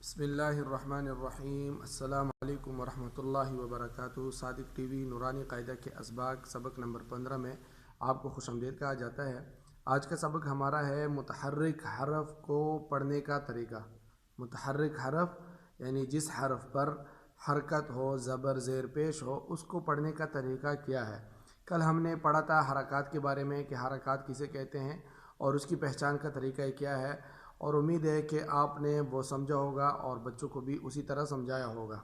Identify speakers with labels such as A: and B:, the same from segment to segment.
A: بسم اللہ الرحمن الرحیم۔ السلام علیکم ورحمۃ اللہ وبرکاتہ۔ صادق ٹی وی نورانی قاعدہ کے اسباق سبق نمبر 15 میں آپ کو خوش آمدید کہا جاتا ہے۔ آج کا سبق ہمارا ہے متحرک حرف کو پڑھنے کا طریقہ۔ متحرک حرف یعنی جس حرف پر حرکت ہو، زبر زیر پیش ہو، اس کو پڑھنے کا طریقہ کیا ہے۔ کل ہم نے پڑھا تھا حرکات کے بارے میں کہ حرکات کسے کہتے ہیں اور اس کی پہچان کا طریقہ کیا ہے، اور امید ہے کہ آپ نے وہ سمجھا ہوگا اور بچوں کو بھی اسی طرح سمجھایا ہوگا۔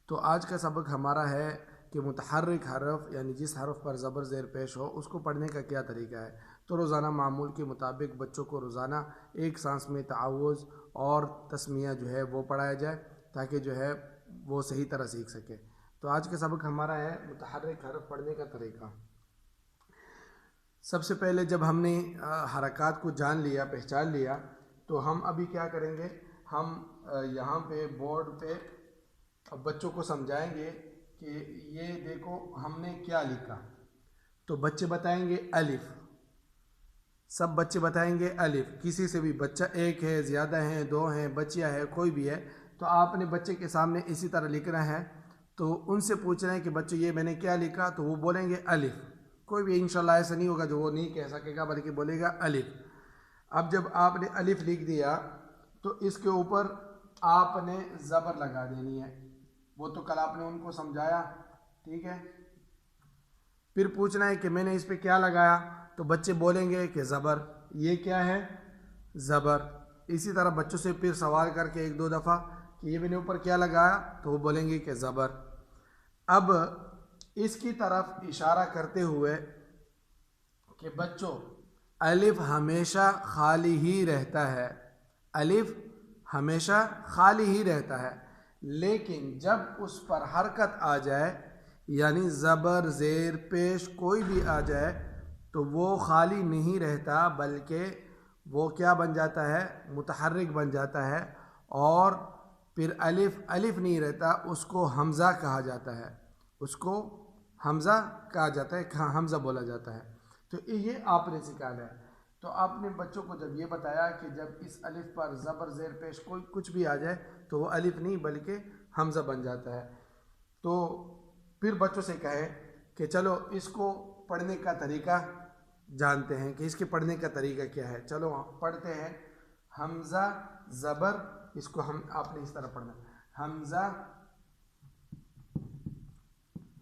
A: تو آج کا سبق ہمارا ہے کہ متحرک حرف یعنی جس حرف پر زبر زیر پیش ہو اس کو پڑھنے کا کیا طریقہ ہے۔ تو روزانہ معمول کے مطابق بچوں کو روزانہ ایک سانس میں تعوذ اور تسمیہ جو ہے وہ پڑھایا جائے تاکہ جو ہے وہ صحیح طرح سیکھ سکے۔ تو آج کا سبق ہمارا ہے متحرک حرف پڑھنے کا طریقہ۔ سب سے پہلے جب ہم نے حرکات کو جان لیا، پہچان لیا، تو ہم ابھی کیا کریں گے، ہم یہاں پہ بورڈ پہ بچوں کو سمجھائیں گے کہ یہ دیکھو ہم نے کیا لکھا۔ تو بچے بتائیں گے الف، سب بچے بتائیں گے الف۔ کسی سے بھی بچہ ایک ہے، زیادہ ہیں، دو ہیں، بچیاں ہے، کوئی بھی ہے، تو آپ نے بچے کے سامنے اسی طرح لکھنا ہے۔ تو ان سے پوچھنا ہے کہ بچے یہ میں نے کیا لکھا، تو وہ بولیں گے الف۔ کوئی بھی انشاءاللہ ایسا نہیں ہوگا جو وہ نہیں کہہ سکے گا بلکہ بولے گا الف۔ اب جب آپ نے الف لکھ دیا تو اس کے اوپر آپ نے زبر لگا دینی ہے۔ وہ تو کل آپ نے ان کو سمجھایا، ٹھیک ہے۔ پھر پوچھنا ہے کہ میں نے اس پہ کیا لگایا، تو بچے بولیں گے کہ زبر۔ یہ کیا ہے؟ زبر۔ اسی طرح بچوں سے پھر سوال کر کے ایک دو دفعہ کہ یہ میں نے اوپر کیا لگایا، تو وہ بولیں گے کہ زبر۔ اب اس کی طرف اشارہ کرتے ہوئے کہ بچوں الف ہمیشہ خالی ہی رہتا ہے، الف ہمیشہ خالی ہی رہتا ہے، لیکن جب اس پر حرکت آ جائے یعنی زبر زیر پیش کوئی بھی آ جائے تو وہ خالی نہیں رہتا بلکہ وہ کیا بن جاتا ہے؟ متحرک بن جاتا ہے، اور پھر الف الف نہیں رہتا، اس کو حمزہ کہا جاتا ہے، اس کو حمزہ کہا جاتا ہے، حمزہ بولا جاتا ہے۔ تو یہ آپ نے سکھانا ہے۔ تو آپ نے بچوں کو جب یہ بتایا کہ جب اس الف پر زبر زیر پیش کوئی کچھ بھی آ جائے تو وہ الف نہیں بلکہ حمزہ بن جاتا ہے، تو پھر بچوں سے کہیں کہ چلو اس کو پڑھنے کا طریقہ جانتے ہیں کہ اس کے پڑھنے کا طریقہ کیا ہے۔ چلو پڑھتے ہیں۔ حمزہ زبر، اس کو آپ نے اس طرح پڑھنا ہے، حمزہ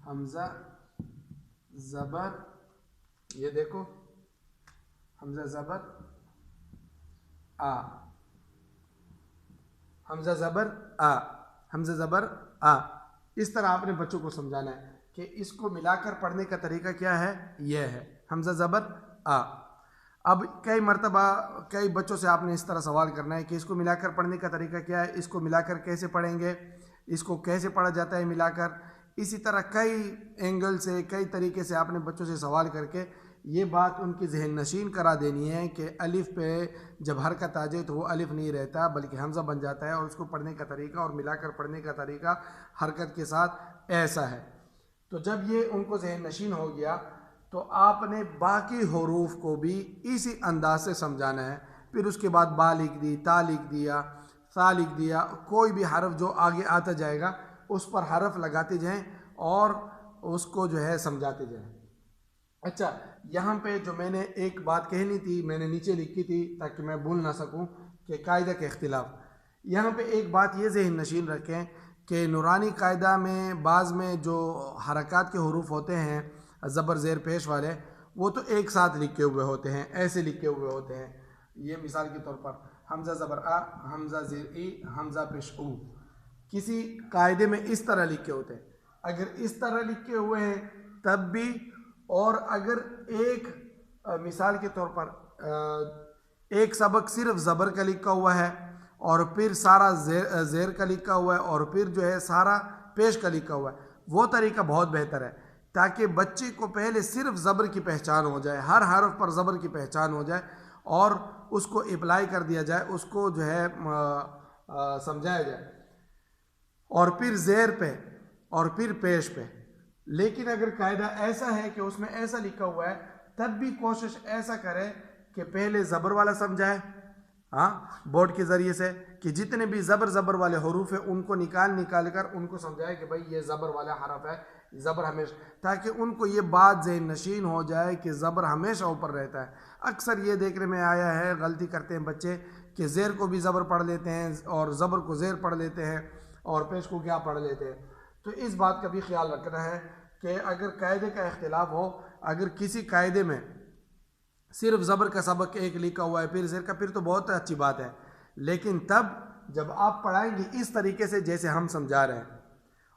A: حمزہ زبر، یہ دیکھو حمزہ زبر آ، حمزہ زبر آ، حمزہ زبر آ۔ اس طرح آپ نے بچوں کو سمجھانا ہے کہ اس کو ملا کر پڑھنے کا طریقہ کیا ہے، یہ ہے حمزہ زبر آ۔ اب کئی مرتبہ کئی بچوں سے آپ نے اس طرح سوال کرنا ہے کہ اس کو ملا کر پڑھنے کا طریقہ کیا ہے، اس کو ملا کر کیسے پڑھیں گے، اس کو کیسے پڑھا جاتا ہے ملا کر۔ اسی طرح کئی اینگل سے، کئی طریقے سے آپ نے بچوں سے سوال کر کے یہ بات ان کی ذہن نشین کرا دینی ہے کہ الف پہ جب حرکت آ جائے تو وہ الف نہیں رہتا بلکہ حمزہ بن جاتا ہے، اور اس کو پڑھنے کا طریقہ اور ملا کر پڑھنے کا طریقہ حرکت کے ساتھ ایسا ہے۔ تو جب یہ ان کو ذہن نشین ہو گیا تو آپ نے باقی حروف کو بھی اسی انداز سے سمجھانا ہے۔ پھر اس کے بعد با لکھ دی، تا لکھ دیا، ثا لکھ دیا، کوئی بھی حرف جو آگے آتا جائے گا اس پر حرف لگاتے جائیں اور اس کو جو ہے سمجھاتے جائیں۔ اچھا، یہاں پہ جو میں نے ایک بات کہنی تھی، میں نے نیچے لکھی تھی تاکہ میں بھول نہ سکوں، کہ قاعدہ کے اختلاف۔ یہاں پہ ایک بات یہ ذہن نشین رکھیں کہ نورانی قاعدہ میں بعض میں جو حرکات کے حروف ہوتے ہیں زبر زیر پیش والے، وہ تو ایک ساتھ لکھے ہوئے ہوتے ہیں، ایسے لکھے ہوئے ہوتے ہیں۔ یہ مثال کے طور پر حمزہ زبر آ، حمزہ زیر ای، حمزہ پیش او، کسی قاعدے میں اس طرح لکھے ہوتے ہیں۔ اگر اس طرح لکھے ہوئے ہیں تب بھی، اور اگر ایک مثال کے طور پر ایک سبق صرف زبر کا لکھا ہوا ہے اور پھر سارا زیر کا لکھا ہوا ہے اور پھر جو ہے سارا پیش کا لکھا ہوا ہے، وہ طریقہ بہت بہتر ہے تاکہ بچے کو پہلے صرف زبر کی پہچان ہو جائے، ہر حرف پر زبر کی پہچان ہو جائے اور اس کو اپلائی کر دیا جائے، اس کو جو ہے سمجھایا جائے، اور پھر زیر پہ اور پھر پیش پہ۔ لیکن اگر قاعدہ ایسا ہے کہ اس میں ایسا لکھا ہوا ہے تب بھی کوشش ایسا کرے کہ پہلے زبر والا سمجھائے، ہاں بورڈ کے ذریعے سے کہ جتنے بھی زبر والے حروف ہیں ان کو نکال کر ان کو سمجھائے کہ بھائی یہ زبر والا حرف ہے، زبر ہمیشہ، تاکہ ان کو یہ بات ذہن نشین ہو جائے کہ زبر ہمیشہ اوپر رہتا ہے۔ اکثر یہ دیکھنے میں آیا ہے غلطی کرتے ہیں بچے کہ زیر کو بھی زبر پڑھ لیتے ہیں اور زبر کو زیر پڑھ لیتے ہیں اور پیش کو کیا پڑھ لیتے ہیں۔ تو اس بات کا بھی خیال رکھنا ہے کہ اگر قاعدے کا اختلاف ہو، اگر کسی قاعدے میں صرف زبر کا سبق ایک لکھا ہوا ہے پھر زیر کا، پھر تو بہت اچھی بات ہے، لیکن تب جب آپ پڑھائیں گے اس طریقے سے جیسے ہم سمجھا رہے ہیں،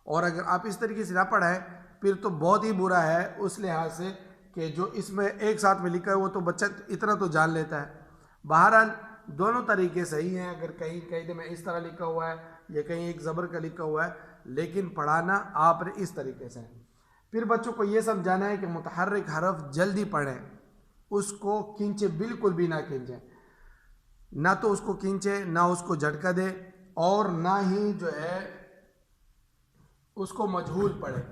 A: اور اگر آپ اس طریقے سے نہ پڑھائیں پھر تو بہت ہی برا ہے اس لحاظ سے کہ جو اس میں ایک ساتھ میں لکھا ہے وہ تو بچہ اتنا تو جان لیتا ہے۔ بہرحال دونوں طریقے صحیح ہیں، اگر کہیں قاعدے میں اس طرح لکھا ہوا ہے یا کہیں ایک زبر کا لکھا ہوا ہے، لیکن پڑھانا آپ نے اس طریقے سے ہے۔ پھر بچوں کو یہ سمجھانا ہے کہ متحرک حرف جلدی پڑھیں، اس کو کھینچے بالکل بھی نہ کھینچیں، نہ تو اس کو کھینچے نہ اس کو جھٹکا دے اور نہ ہی جو ہے اس کو مجہول پڑھے،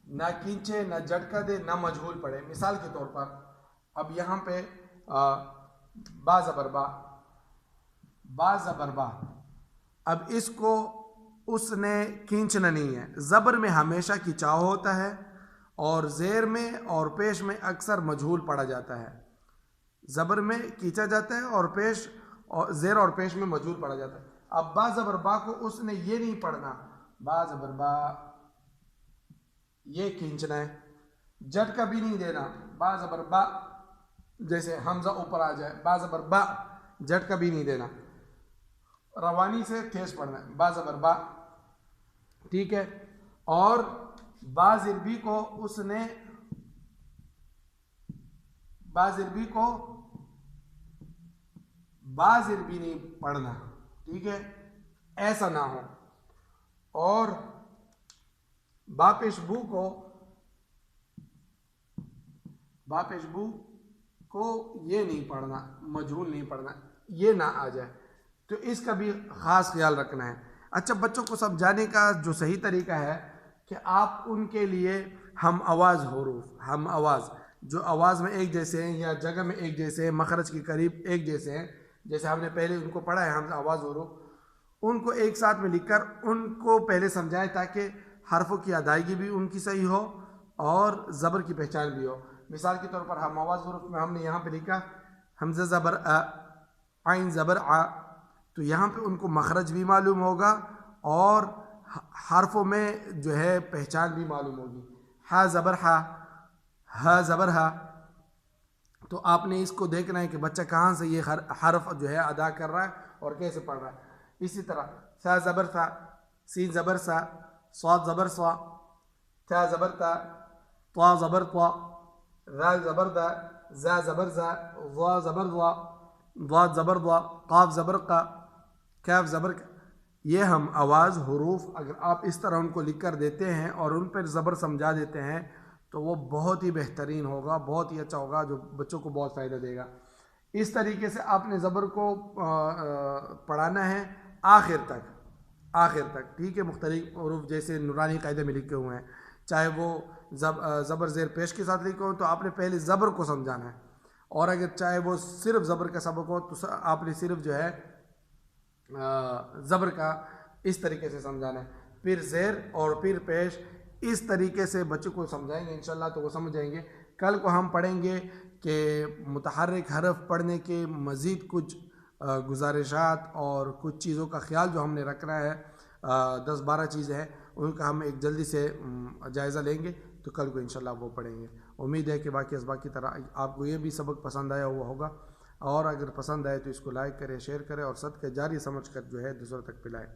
A: نہ کھینچے نہ جھٹکا دے نہ مجہول پڑھے۔ مثال کے طور پر اب یہاں پہ با زبر با، با زبر با، اب اس کو اس نے کھینچنا نہیں ہے، زبر میں ہمیشہ کھینچاؤ ہوتا ہے اور زیر میں اور پیش میں اکثر مجہول پڑھا جاتا ہے۔ زبر میں کھینچا جاتا ہے اور پیش اور زیر اور پیش میں مجہول پڑھا جاتا ہے۔ اب با زبر با کو اس نے یہ نہیں پڑھنا، با زبر با یہ کھینچنا ہے، جھٹکا بھی نہیں دینا، با زبر با جیسے حمزہ اوپر آ جائے، با زبر با جھٹکا بھی نہیں دینا، روانی سے تیز پڑھنا ہے، با زبر با، ٹھیک ہے۔ اور با ضربی کو اس نے با ضربی کو با ضربی نہیں پڑھنا، ٹھیک ہے، ایسا نہ ہو۔ اور با پیشبو کو یہ نہیں پڑھنا، مجہول نہیں پڑھنا، یہ نہ آ جائے، تو اس کا بھی خاص خیال رکھنا ہے۔ اچھا بچوں کو سمجھانے کا جو صحیح طریقہ ہے کہ آپ ان کے لیے ہم آواز حروف، ہم آواز جو آواز میں ایک جیسے ہیں یا جگہ میں ایک جیسے ہیں، مخرج کے قریب ایک جیسے ہیں، جیسے ہم نے پہلے ان کو پڑھا ہے ہم آواز حروف، ان کو ایک ساتھ میں لکھ کر ان کو پہلے سمجھائیں تاکہ حرفوں کی ادائیگی بھی ان کی صحیح ہو اور زبر کی پہچان بھی ہو۔ مثال کے طور پر ہم آواز حروف میں ہم نے یہاں پہ لکھا حمزہ زبر ا، عین زبر ع، تو یہاں پہ ان کو مخرج بھی معلوم ہوگا اور حرفوں میں جو ہے پہچان بھی معلوم ہوگی۔ ح زبر ح، ہ زبر ہ، تو آپ نے اس کو دیکھنا ہے کہ بچہ کہاں سے یہ حرف جو ہے ادا کر رہا ہے اور کیسے پڑھ رہا ہے۔ اسی طرح ث زبر ث، سین زبر سا، صاد زبر صا، ث زبر تا، طا زبر طا، ذال زبر ذا، زا زبر زا، ضا زبر ضا، ضاد زبر ضا، قاف زبر قا، کاف زبر کا۔ یہ ہم آواز حروف اگر آپ اس طرح ان کو لکھ کر دیتے ہیں اور ان پر زبر سمجھا دیتے ہیں تو وہ بہت ہی بہترین ہوگا، بہت ہی اچھا ہوگا، جو بچوں کو بہت فائدہ دے گا۔ اس طریقے سے آپ نے زبر کو پڑھانا ہے آخر تک، ٹھیک ہے۔ مختلف حروف جیسے نورانی قاعدے میں لکھے ہوئے ہیں، چاہے وہ زبر زیر پیش کے ساتھ لکھے ہوں تو آپ نے پہلے زبر کو سمجھانا ہے، اور اگر چاہے وہ صرف زبر کا سبق ہو تو آپ نے صرف جو ہے زبر کا اس طریقے سے سمجھانا ہے، پھر زیر اور پھر پیش، اس طریقے سے بچوں کو سمجھائیں گے انشاءاللہ تو وہ سمجھ جائیں گے۔ کل کو ہم پڑھیں گے کہ متحرک حرف پڑھنے کے مزید کچھ گزارشات اور کچھ چیزوں کا خیال جو ہم نے رکھنا ہے، 10-12 چیزیں ہیں، ان کا ہم ایک جلدی سے جائزہ لیں گے، تو کل کو انشاءاللہ وہ پڑھیں گے۔ امید ہے کہ باقی اسباق کی طرح آپ کو یہ بھی سبق پسند آیا ہوا ہوگا، اور اگر پسند آئے تو اس کو لائک کریں، شیئر کریں اور صدقہ جاری سمجھ کر جو ہے دوسروں تک پھیلائیں۔